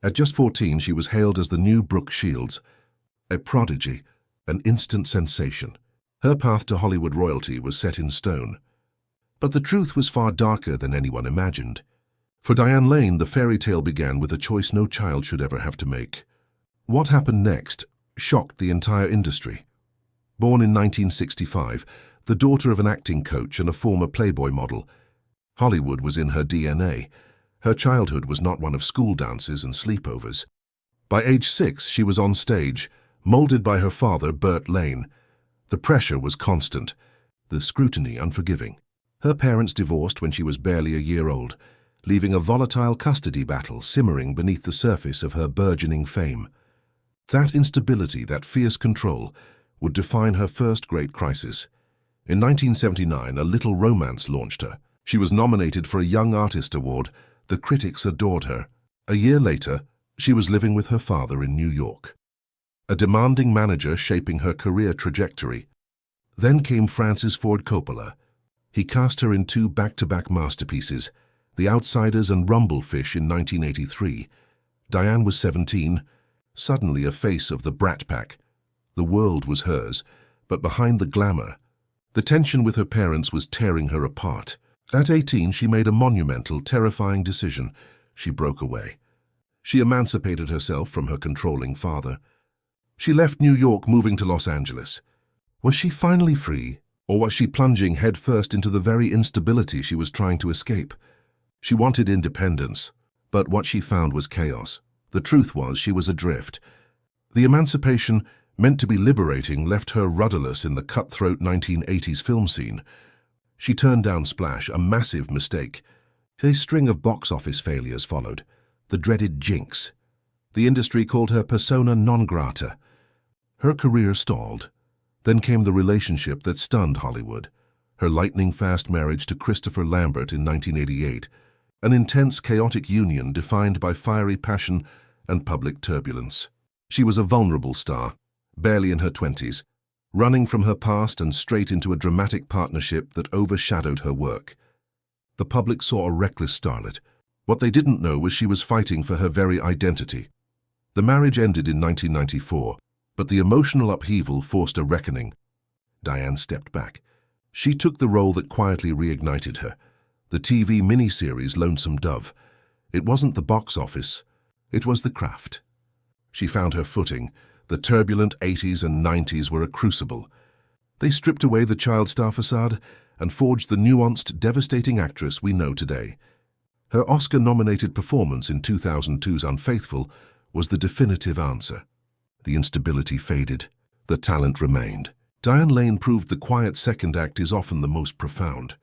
At just 14, she was hailed as the new Brooke Shields, a prodigy, an instant sensation. Her path to Hollywood royalty was set in stone. But the truth was far darker than anyone imagined. For Diane Lane, the fairy tale began with a choice no child should ever have to make. What happened next shocked the entire industry. Born in 1965, the daughter of an acting coach and a former Playboy model, Hollywood was in her DNA. Her childhood was not one of school dances and sleepovers. By age 6, she was on stage, molded by her father, Burt Lane. The pressure was constant, the scrutiny unforgiving. Her parents divorced when she was barely a year old, leaving a volatile custody battle simmering beneath the surface of her burgeoning fame. That instability, that fierce control, would define her first great crisis. In 1979, a little romance launched her. She was nominated for a Young Artist Award. The critics adored her. A year later, she was living with her father in New York, a demanding manager shaping her career trajectory. Then came Francis Ford Coppola. He cast her in 2 back-to-back masterpieces, The Outsiders and Rumblefish in 1983. Diane was 17, suddenly a face of the Brat Pack. The world was hers, but behind the glamour, the tension with her parents was tearing her apart. At 18, she made a monumental, terrifying decision. She broke away. She emancipated herself from her controlling father. She left New York, moving to Los Angeles. Was she finally free, or was she plunging headfirst into the very instability she was trying to escape? She wanted independence, but what she found was chaos. The truth was she was adrift. The emancipation, meant to be liberating, left her rudderless in the cutthroat 1980s film scene. She turned down Splash, a massive mistake. A string of box office failures followed, the dreaded jinx. The industry called her persona non grata. Her career stalled. Then came the relationship that stunned Hollywood, her lightning-fast marriage to Christopher Lambert in 1988, an intense, chaotic union defined by fiery passion and public turbulence. She was a vulnerable star, barely in her 20s, running from her past and straight into a dramatic partnership that overshadowed her work. The public saw a reckless starlet. What they didn't know was she was fighting for her very identity. The marriage ended in 1994, but the emotional upheaval forced a reckoning. Diane stepped back. She took the role that quietly reignited her, the TV miniseries Lonesome Dove. It wasn't the box office, it was the craft. She found her footing. The turbulent 80s and 90s were a crucible. They stripped away the child star facade and forged the nuanced, devastating actress we know today. Her Oscar-nominated performance in 2002's Unfaithful was the definitive answer. The instability faded. The talent remained. Diane Lane proved the quiet second act is often the most profound.